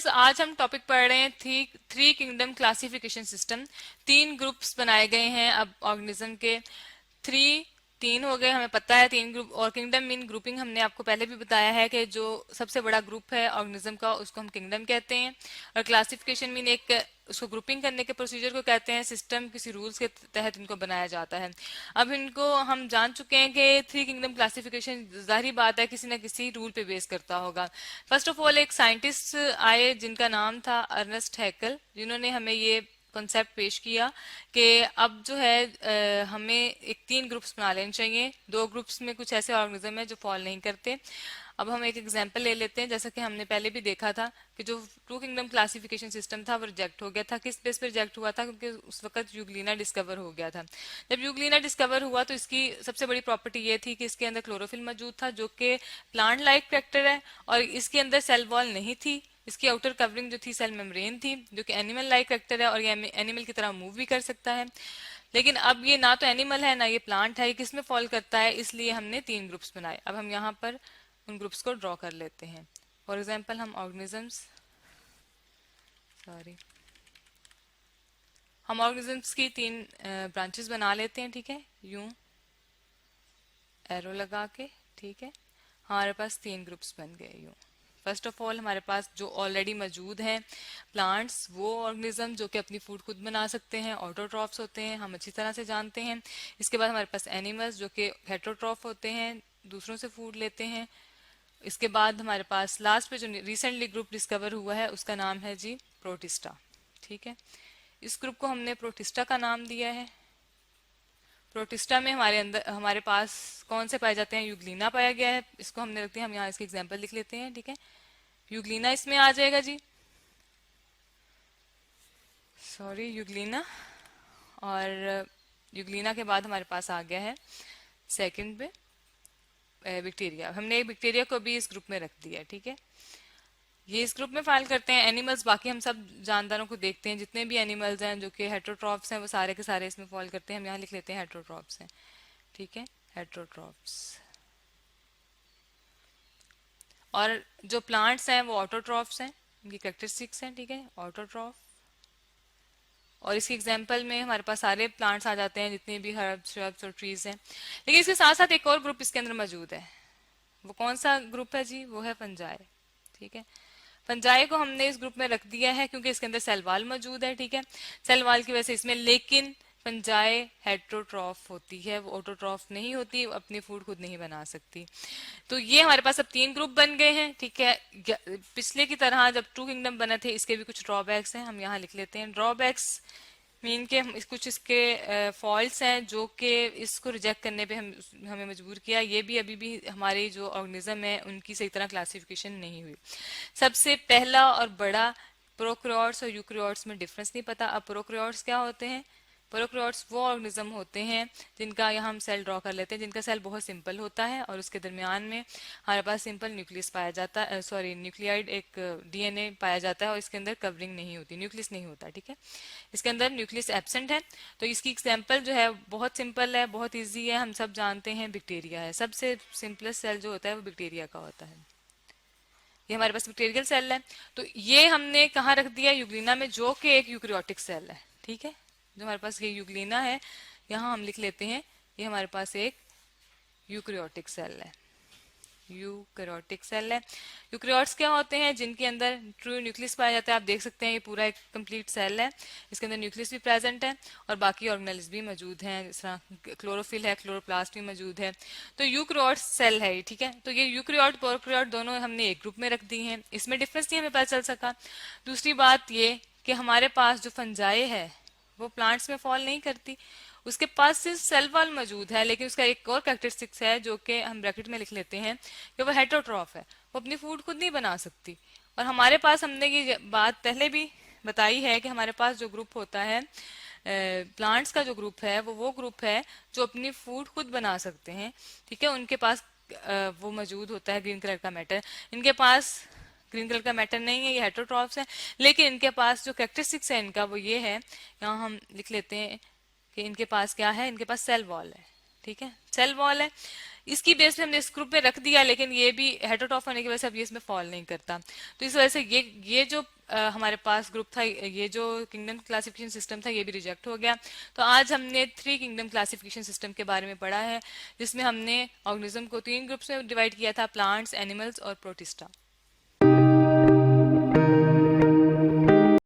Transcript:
Students, आज हम topic पढ़ रहे हैं थ्री किंगडम क्लासिफिकेशन सिस्टम। तीन ग्रुप्स बनाए गए हैं अब ऑर्गेनिज्म के। थ्री तीन हो गए, हमें पता है तीन ग्रुप। और किंगडम मीन ग्रुपिंग हमने आपको पहले भी बताया है कि जो सबसे बड़ा ग्रुप है ऑर्गेनिज्म का उसको हम किंगडम कहते हैं। और क्लासिफिकेशन मीन एक उसको ग्रुपिंग करने के प्रोसीजर को कहते हैं। सिस्टम किसी रूल्स के तहत इनको बनाया जाता है। अब इनको हम जान चुके हैं कि थ्री किंगडम क्लासिफिकेशन जाहिर बात है किसी न किसी रूल पे बेस करता होगा। फर्स्ट ऑफ ऑल एक साइंटिस्ट आए जिनका नाम था अर्नेस्ट हैकल, जिन्होंने हमें ये कॉन्सेप्ट पेश किया कि अब जो है हमें एक तीन ग्रुप्स बना लेने चाहिए। दो ग्रुप्स में कुछ ऐसे ऑर्गेनिज्म है जो फॉल नहीं करते। अब हम एक एग्जांपल ले लेते हैं। जैसा कि हमने पहले भी देखा था कि जो टू किंगडम क्लासिफिकेशन सिस्टम था वो रिजेक्ट हो गया था। किस बेस पर रिजेक्ट हुआ था? क्योंकि उस वक्त यूग्लिना डिस्कवर हो गया था। जब यूग्लिना डिस्कवर हुआ तो इसकी सबसे बड़ी प्रॉपर्टी ये थी कि इसके अंदर क्लोरोफिल मौजूद था जो कि प्लांट लाइक कैरेक्टर है, और इसके अंदर सेल वॉल नहीं थी। इसकी आउटर कवरिंग जो थी सेल मेम्ब्रेन थी, जो कि एनिमल लाइक कैरेक्टर है और ये एनिमल की तरह मूव भी कर सकता है। लेकिन अब ये ना तो एनिमल है ना ये प्लांट है, ये किस में फॉल करता है? इसलिए हमने तीन ग्रुप्स बनाए। अब हम यहाँ पर उन ग्रुप्स को ड्रॉ कर लेते हैं। फॉर एग्जाम्पल हम ऑर्गेनिजम्स की तीन ब्रांचेस बना लेते हैं। ठीक है, यूं एरो लगा के। ठीक है, हमारे पास तीन ग्रुप्स बन गए यूं। फर्स्ट ऑफ ऑल हमारे पास जो ऑलरेडी मौजूद हैं प्लांट्स, वो ऑर्गेनिज्म जो कि अपनी फूड खुद बना सकते हैं, ऑटोट्रॉफ्स होते हैं, हम अच्छी तरह से जानते हैं। इसके बाद हमारे पास एनिमल्स जो कि हेटरोट्रॉफ होते हैं, दूसरों से फूड लेते हैं। इसके बाद हमारे पास लास्ट पे जो रिसेंटली ग्रुप डिस्कवर हुआ है उसका नाम है जी प्रोटिस्टा। ठीक है, इस ग्रुप को हमने प्रोटिस्टा का नाम दिया है। प्रोटिस्टा में हमारे पास कौन से पाए जाते हैं? यूग्लिना पाया गया है। इसको हमने रखते हैं, हम यहाँ इसकी एग्जांपल लिख लेते हैं। ठीक है, यूग्लिना इसमें आ जाएगा जी, सॉरी यूग्लिना। और यूग्लिना के बाद हमारे पास आ गया है सेकंड पे बैक्टीरिया। हमने बैक्टीरिया को भी इस ग्रुप में रख दिया है। ठीक है, ये इस ग्रुप में फाइल करते हैं। एनिमल्स बाकी हम सब जानदारों को देखते हैं, जितने भी एनिमल्स हैं जो कि हेटरोट्रॉफ्स हैं वो सारे के सारे इसमें फॉल करते हैं। हम यहाँ लिख लेते हैं हेटरोट्रॉफ्स हैं। ठीक है, हेटरोट्रॉफ्स। और जो प्लांट्स हैं वो ऑटोट्रॉफ्स हैं, इनकी कैरेक्टरिस्टिक्स हैं। ठीक है, ऑटोट्रॉफ। और इसकी एग्जांपल में हमारे पास सारे प्लांट्स आ जाते हैं जितने भी हर्ब्स श्रब्स और ट्रीज हैं। लेकिन इसके साथ साथ एक और ग्रुप इसके अंदर मौजूद है। वो कौन सा ग्रुप है जी? वो है फंजाई। ठीक है, फंजाई को हमने इस ग्रुप में रख दिया है क्योंकि इसके अंदर सेल वाल मौजूद है। ठीक है, सेल वाल की वजह से इसमें, लेकिन फंजाई हेटरोट्रॉफ होती है, वो ऑटोट्रॉफ नहीं होती, वो अपनी फूड खुद नहीं बना सकती। तो ये हमारे पास अब तीन ग्रुप बन गए हैं। ठीक है, पिछले की तरह जब टू किंगडम बने थे इसके भी कुछ ड्रॉबैक्स हैं, हम यहाँ लिख लेते हैं। ड्रॉबैक्स मीन के कुछ इसके फॉल्ट्स हैं जो कि इसको रिजेक्ट करने पे हमें मजबूर किया। ये भी अभी भी हमारे जो ऑर्गेनिज्म है उनकी सही तरह क्लासिफिकेशन नहीं हुई। सबसे पहला और बड़ा, प्रोकैरियोट्स और यूकैरियोट्स में डिफरेंस नहीं पता। अब प्रोकैरियोट्स क्या होते हैं? प्रोकैरियोट्स वो ऑर्गेनिज्म होते हैं जिनका यहाँ हम सेल ड्रॉ कर लेते हैं, जिनका सेल बहुत सिंपल होता है और उसके दरमियान में हमारे पास सिंपल न्यूक्लियस पाया जाता है, सॉरी न्यूक्लियाइड एक डीएनए पाया जाता है, और इसके अंदर कवरिंग नहीं होती, न्यूक्लियस नहीं होता। ठीक है, इसके अंदर न्यूक्लियस एब्सेंट है। तो इसकी एग्जांपल जो है बहुत सिंपल है, बहुत इजी है, हम सब जानते हैं, बैक्टीरिया है। सबसे सिंपलेस्ट सेल जो होता है वो बैक्टीरिया का होता है। ये हमारे पास बैक्टीरियल सेल है। तो ये हमने कहाँ रख दिया? यूग्लिना में, जो कि एक यूकैरियोटिक सेल है। ठीक है, जो हमारे पास ये यूग्लिना है यहाँ हम लिख लेते हैं ये हमारे पास एक यूकैरियोटिक सेल है। यूकैरियोटिक सेल है। यूकैरियोट्स क्या होते हैं? जिनके अंदर ट्रू न्यूक्लियस पाया जाता है। आप देख सकते हैं ये पूरा एक कंप्लीट सेल है, इसके अंदर न्यूक्लियस भी प्रेजेंट है और बाकी ऑर्गेनेल्स भी मौजूद हैं, जिस तरह क्लोरोफिल है, क्लोरोप्लास्ट भी मौजूद है। तो यूकैरियोट सेल है ये। ठीक है, तो ये यूकैरियोट प्रोकैरियोट दोनों हमने एक ग्रुप में रख दी हैं, इसमें डिफरेंस नहीं हमें पता चल सका। दूसरी बात ये कि हमारे पास जो फंजाई है वो प्लांट्स में फॉल नहीं करती, उसके पास सिर्फ सेल वॉल मौजूद है, लेकिन उसका एक और कैरेक्टरिस्टिक्स है जो कि हम ब्रैकेट में लिख लेते हैं कि वो हेटरोट्रॉफ है, वो अपनी फूड खुद नहीं बना सकती। और हमारे पास, हमने ये बात पहले भी बताई है कि हमारे पास जो ग्रुप होता है प्लांट्स का, जो ग्रुप है वो ग्रुप है जो अपनी फूड खुद बना सकते हैं। ठीक है, उनके पास वो मौजूद होता है ग्रीन कलर का मैटर। इनके पास ग्रीन कलर का मैटर नहीं है, ये हेटरोट्रॉफ्स है, लेकिन इनके पास जो कैरेक्टरिस्टिक्स है इनका वो ये है, यहाँ हम लिख लेते हैं कि इनके पास क्या है? इनके पास सेल वॉल है। ठीक है, सेल वॉल है, इसकी बेस पे हमने इस ग्रुप में रख दिया, लेकिन ये भी हेटेरोट्रॉफ होने की वजह से अब ये इसमें फॉल नहीं करता। तो इस वजह से ये जो हमारे पास ग्रुप था, ये जो किंगडम क्लासिफिकेशन सिस्टम था, ये भी रिजेक्ट हो गया। तो आज हमने 3 किंगडम क्लासिफिकेशन सिस्टम के बारे में पढ़ा है, जिसमें हमने ऑर्गेनिज्म को 3 ग्रुप्स में डिवाइड किया था, प्लांट्स, एनिमल्स और प्रोटिस्टा।